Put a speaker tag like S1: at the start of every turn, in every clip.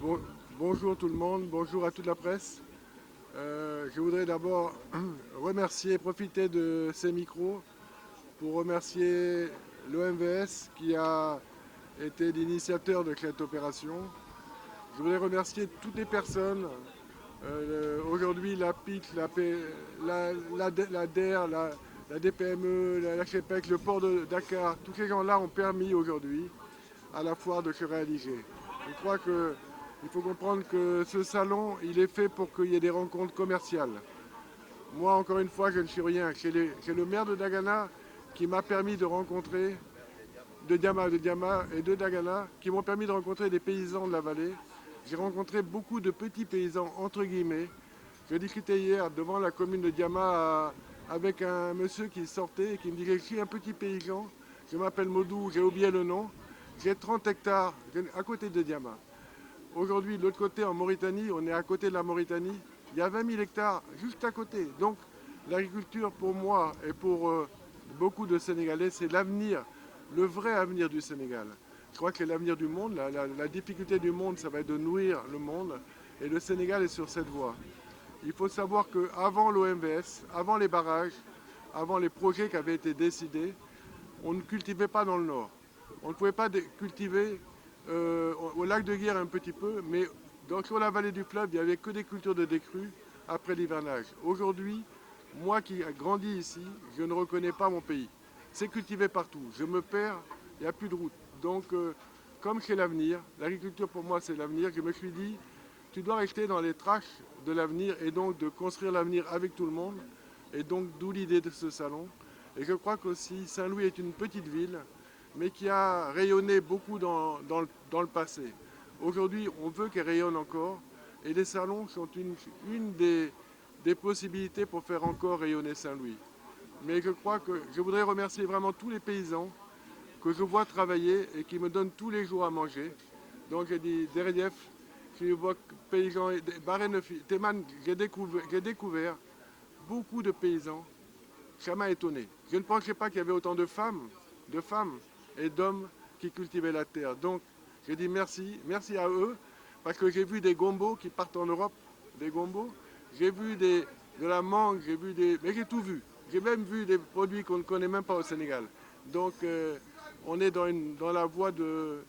S1: Bon- bonjour tout le monde, bonjour à toute la presse. Je voudrais d'abord remercier, profiter de ces micros pour remercier l'OMVS qui a été l'initiateur de cette opération. Je voudrais remercier toutes les personnes, aujourd'hui la PIC, la DER, la DPME, la HEPEC, le port de Dakar, tous ces gens-là ont permis aujourd'hui à la foire de se réaliser. Je crois qu'il faut comprendre que ce salon, il est fait pour qu'il y ait des rencontres commerciales. Moi, encore une fois, je ne suis rien. C'est le maire de Dagana qui m'a permis de rencontrer, de Diama et de Dagana, qui m'ont permis de rencontrer des paysans de la vallée. J'ai rencontré beaucoup de petits paysans, entre guillemets. Je discutais hier devant la commune de Diama avec un monsieur qui sortait et qui me disait: je suis un petit paysan, je m'appelle Modou, j'ai oublié le nom, j'ai 30 hectares à côté de Diama. Aujourd'hui, de l'autre côté, en Mauritanie, on est à côté de la Mauritanie, il y a 20 000 hectares juste à côté. Donc l'agriculture, pour moi et pour beaucoup de Sénégalais, c'est l'avenir, le vrai avenir du Sénégal. Je crois que c'est l'avenir du monde. La difficulté du monde, ça va être de nourrir le monde. Et le Sénégal est sur cette voie. Il faut savoir qu'avant l'OMVS, avant les barrages, avant les projets qui avaient été décidés, on ne cultivait pas dans le nord. On ne pouvait pas cultiver au lac de Guiers un petit peu, mais sur la vallée du fleuve, il n'y avait que des cultures de décrue après l'hivernage. Aujourd'hui, moi qui ai grandi ici, je ne reconnais pas mon pays. C'est cultivé partout. Je me perds, il n'y a plus de route. Donc, comme c'est l'avenir, l'agriculture pour moi c'est l'avenir, je me suis dit, tu dois rester dans les traces de l'avenir et donc de construire l'avenir avec tout le monde. Et donc d'où l'idée de ce salon. Et je crois qu'aussi Saint-Louis est une petite ville, mais qui a rayonné beaucoup dans le passé. Aujourd'hui, on veut qu'elle rayonne encore. Et les salons sont une des possibilités pour faire encore rayonner Saint-Louis. Mais je crois que je voudrais remercier vraiment tous les paysans que je vois travailler et qui me donnent tous les jours à manger. Donc j'ai dit Deredef, je vois paysans, Théman, j'ai découvert beaucoup de paysans. Ça m'a étonné. Je ne pensais pas qu'il y avait autant de femmes et d'hommes qui cultivaient la terre. Donc j'ai dit merci, merci à eux, parce que j'ai vu des gombos qui partent en Europe, des gombos. J'ai vu de la mangue, j'ai vu des... Mais j'ai tout vu. J'ai même vu des produits qu'on ne connaît même pas au Sénégal. Donc on est dans la voie de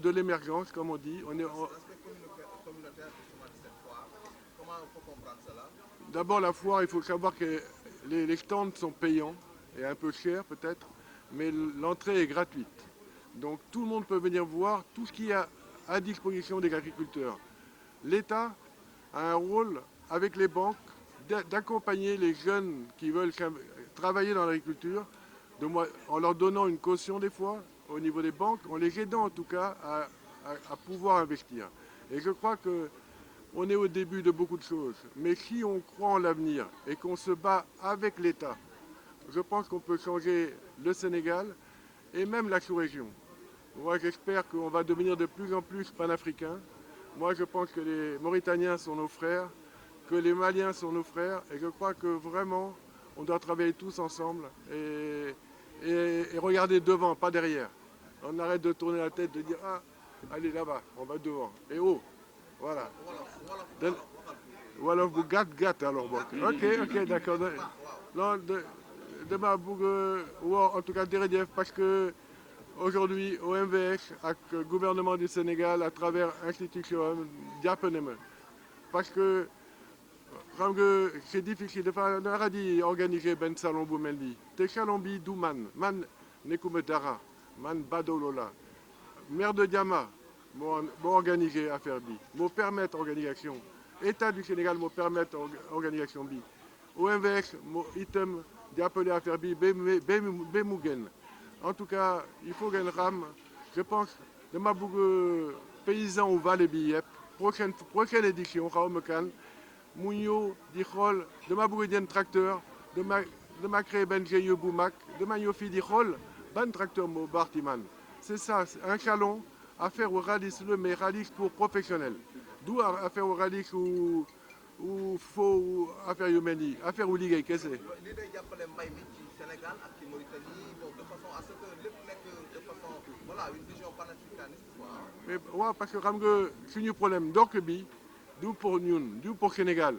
S1: l'émergence, comme on dit.
S2: L'aspect communautaire justement de cette foire, comment on peut comprendre cela?
S1: D'abord, la foire, il faut savoir que les stands sont payants et un peu chers peut-être, mais l'entrée est gratuite. Donc tout le monde peut venir voir tout ce qu'il y a à disposition des agriculteurs. L'État a un rôle avec les banques d'accompagner les jeunes qui veulent travailler dans l'agriculture, en leur donnant une caution des fois au niveau des banques, en les aidant en tout cas à pouvoir investir. Et je crois que on est au début de beaucoup de choses, mais si on croit en l'avenir et qu'on se bat avec l'État, je pense qu'on peut changer le Sénégal et même la sous-région. Moi, j'espère qu'on va devenir de plus en plus panafricains. Moi, je pense que les Mauritaniens sont nos frères, que les Maliens sont nos frères, et je crois que vraiment, on doit travailler tous ensemble et regarder devant, pas derrière. On arrête de tourner la tête, de dire: ah, allez là-bas, on va devant. Et oh, voilà. Wolof bu gàtt alors bokk. Ok d'accord. Non, dama bëgg woo en tout cas jërëjëf parce que aujourd'hui OMVS ak gouvernement du Sénégal à travers institution jàpp na ma parce que xam nga c'est difficile dafa nara di organiser benn salon bu mel nii te salon bi du man nekkuma dara man badolo la maire de Diama moo organisé affaire bi moo permettre organisation État du Sénégal moo permettre organisation bi OMVS moo itam jàppale affaire bi ba mu génn. En tout cas il faut ngeen xam je pense dama bëgg paysan wu vallée bi yëpp prochaine édition xaw ma kan mu ñëw di xool dama bëgg jënd tracteur dama créé benn GIE bu mag dama ñëw fii di xool ban tracteur moo baax ci man. C'est ça, un salon affaire au rallye mais rallye pour professionnels. D'où affaire au rallye ou faux affaire yu mel nii affaire wu liggéey kese.
S2: li day jàppale mbay mi ci Sénégal ak ci Mauritanie bon de façon à ce que lépp nekk de façon voilà une vision panafricaniste quoi.
S1: mais waaw parce que xam nga suñu problème ndokk bi du pour ñun du pour Sénégal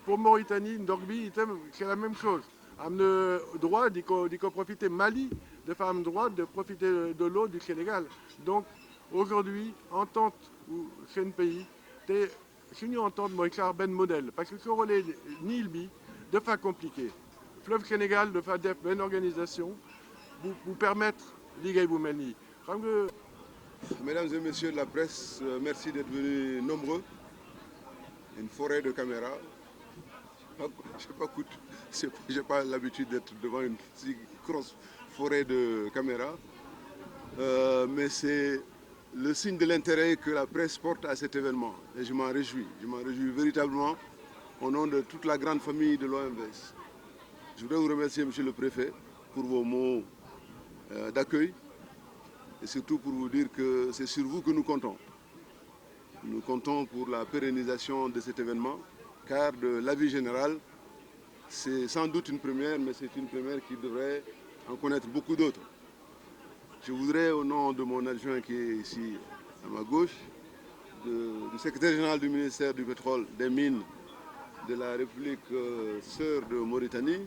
S1: pour Mauritanie ndokk bi itam c'est la même chose am na droit di ko profiter Mali dafa am droit de profiter de l'eau du Sénégal donc aujourd'hui entente seen pays te suñu entente mooy xaar benn modèle parce que soo xoolee Nil bi dafa compliqué fleuve Sénégal dafa def benn organisation bu permettre liggéey bu mel nii xam nga.
S3: Mesdames et messieurs de la presse, merci d'être venus nombreux. Une forêt de caméras. Je n'ai pas l'habitude d'être devant une si grosse forêt de caméras. Mais c'est le signe de l'intérêt que la presse porte à cet événement. Et je m'en réjouis. Je m'en réjouis véritablement au nom de toute la grande famille de l'OMVS. Je voudrais vous remercier, Monsieur le Préfet, pour vos mots d'accueil. Et surtout pour vous dire que c'est sur vous que nous comptons. Nous comptons pour la pérennisation de cet événement, car de l'avis général, c'est sans doute une première, mais c'est une première qui devrait en connaître beaucoup d'autres. Je voudrais, au nom de mon adjoint qui est ici à ma gauche, du secrétaire général du ministère du Pétrole, des Mines de la République sœur de Mauritanie,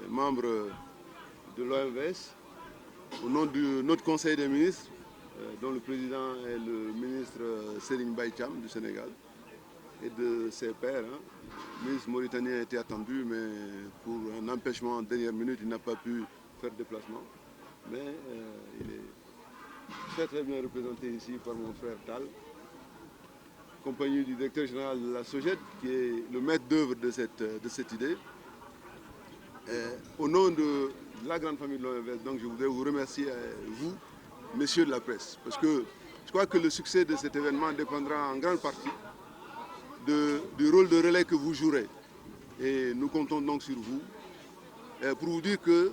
S3: membre de l'OMVS, au nom de notre Conseil des ministres, dont le président est le ministre Serigne Mbaye Thiam du Sénégal, et de ses pairs. Le ministre mauritanien était attendu, mais pour un empêchement en dernière minute, il n'a pas pu faire déplacement. Mais il est très très bien représenté ici par mon frère Tal, compagnie du directeur général de la SOGED, qui est le maître d'œuvre de cette idée. Au nom de la grande famille de l'OMVS, donc je voudrais vous remercier, vous, messieurs de la presse, parce que je crois que le succès de cet événement dépendra en grande partie du rôle de relais que vous jouerez. Et nous comptons donc sur vous pour vous dire que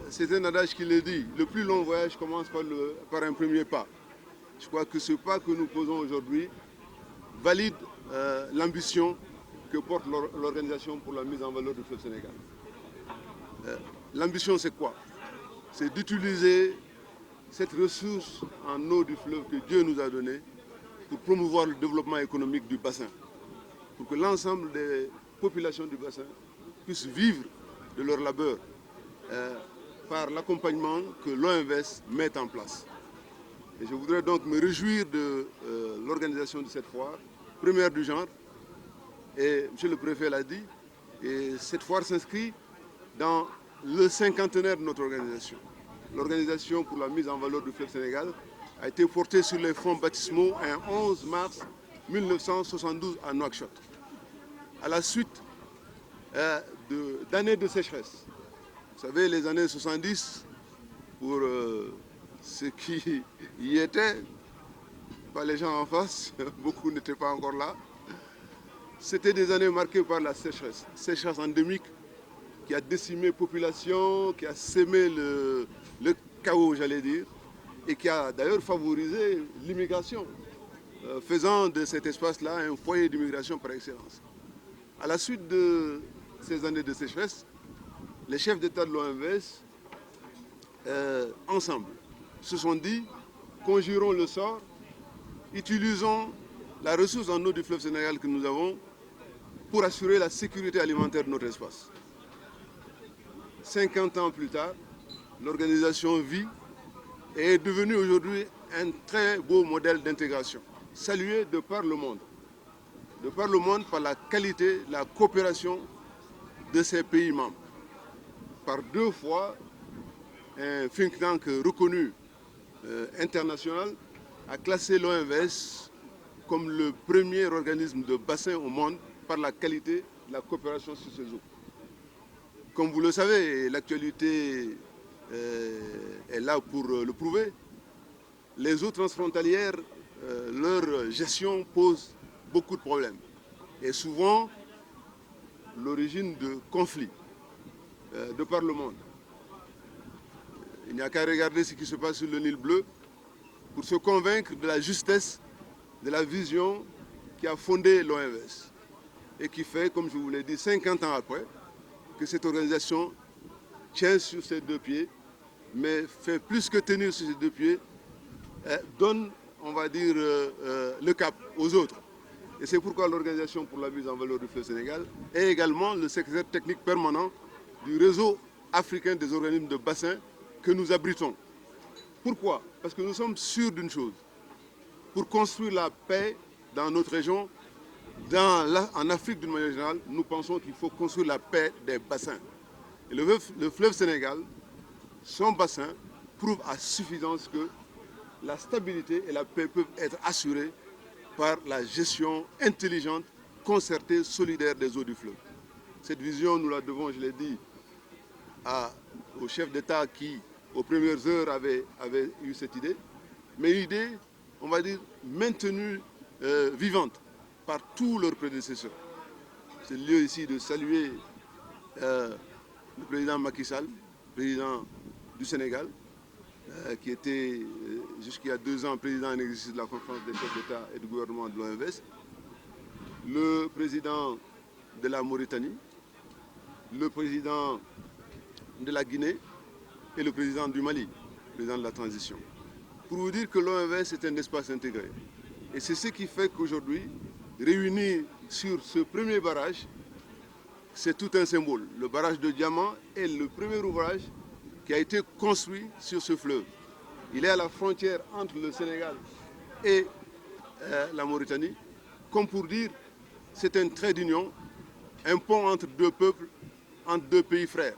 S3: c'est un adage qui le dit, le plus long voyage commence par un premier pas. Je crois que ce pas que nous posons aujourd'hui valide l'ambition que porte l'organisation pour la mise en valeur du fleuve Sénégal. L'ambition, c'est quoi? C'est d'utiliser cette ressource en eau du fleuve que Dieu nous a donnée pour promouvoir le développement économique du bassin, pour que l'ensemble des populations du bassin puissent vivre de leur labeur par l'accompagnement que l'OMVS met en place. Et je voudrais donc me réjouir de l'organisation de cette foire, première du genre, et M. le Préfet l'a dit, et cette foire s'inscrit dans le cinquantenaire de notre organisation. L'organisation pour la mise en valeur du fleuve Sénégal a été portée sur les fonds baptismaux un 11 mars 1972 à Nouakchott. À la suite d'années de sécheresse. Vous savez, les années 70, pour ceux qui y étaient, pas les gens en face, beaucoup n'étaient pas encore là, c'était des années marquées par la sécheresse endémique qui a décimé la population, qui a sémé le chaos, j'allais dire, et qui a d'ailleurs favorisé l'immigration, faisant de cet espace-là un foyer d'immigration par excellence. À la suite de ces années de sécheresse, les chefs d'État de l'OMVS, ensemble, se sont dit, conjurons le sort, utilisons la ressource en eau du fleuve Sénégal que nous avons pour assurer la sécurité alimentaire de notre espace. 50 ans plus tard, l'organisation vit et est devenue aujourd'hui un très beau modèle d'intégration, salué de par le monde. De par le monde par la qualité, la coopération de ces pays membres. Par 2 fois, un think tank reconnu international a classé l'OMVS comme le premier organisme de bassin au monde par la qualité de la coopération sur ces eaux. Comme vous le savez, l'actualité est là pour le prouver. Les eaux transfrontalières, leur gestion pose beaucoup de problèmes et souvent l'origine de conflits de par le monde. Il n'y a qu'à regarder ce qui se passe sur le Nil bleu pour se convaincre de la justesse de la vision qui a fondé l'OMVS et qui fait, comme je vous l'ai dit, 50 ans après, que cette organisation tient sur ses 2 pieds, mais fait plus que tenir sur ses 2 pieds, donne, on va dire, le cap aux autres. Et c'est pourquoi l'Organisation pour la mise en valeur du fleuve Sénégal est également le secrétaire technique permanent du réseau africain des organismes de bassin que nous abritons. Pourquoi? Parce que nous sommes sûrs d'une chose. Pour construire la paix dans notre région, en Afrique d'une manière générale, nous pensons qu'il faut construire la paix des bassins. Et le fleuve Sénégal, son bassin, prouve à suffisance que la stabilité et la paix peuvent être assurées par la gestion intelligente, concertée, solidaire des eaux du fleuve. Cette vision, nous la devons, je l'ai dit, au chef d'État qui, aux premières heures, avait eu cette idée. Mais l'idée, on va dire, maintenue vivante par tous leurs prédécesseurs. C'est le lieu ici de saluer le président Macky Sall, président du Sénégal, qui était jusqu'il y a 2 ans président en exercice de la conférence des chefs d'État et du gouvernement de l'OMVS, le président de la Mauritanie, le président de la Guinée et le président du Mali, président de la transition. Pour vous dire que l'OMVS est un espace intégré. Et c'est ce qui fait qu'aujourd'hui, réunis sur ce premier barrage, c'est tout un symbole. Le barrage de Diamant est le premier ouvrage qui a été construit sur ce fleuve. Il est à la frontière entre le Sénégal et la Mauritanie. Comme pour dire, c'est un trait d'union, un pont entre 2 peuples, entre 2 pays frères.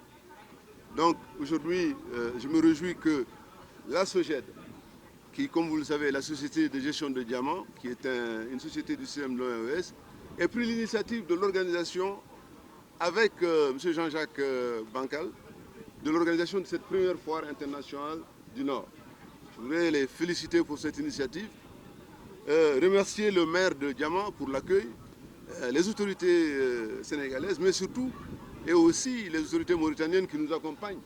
S3: Donc aujourd'hui, je me réjouis que la SOGED, qui, comme vous le savez, est la société de gestion de diamants, qui est une société du système de l'OMVS, ait pris l'initiative de l'organisation avec M. Jean-Jacques Bancal, de l'organisation de cette première foire internationale du Nord. Je voudrais les féliciter pour cette initiative, remercier le maire de Diamant pour l'accueil, les autorités sénégalaises, mais surtout, et aussi les autorités mauritaniennes qui nous accompagnent.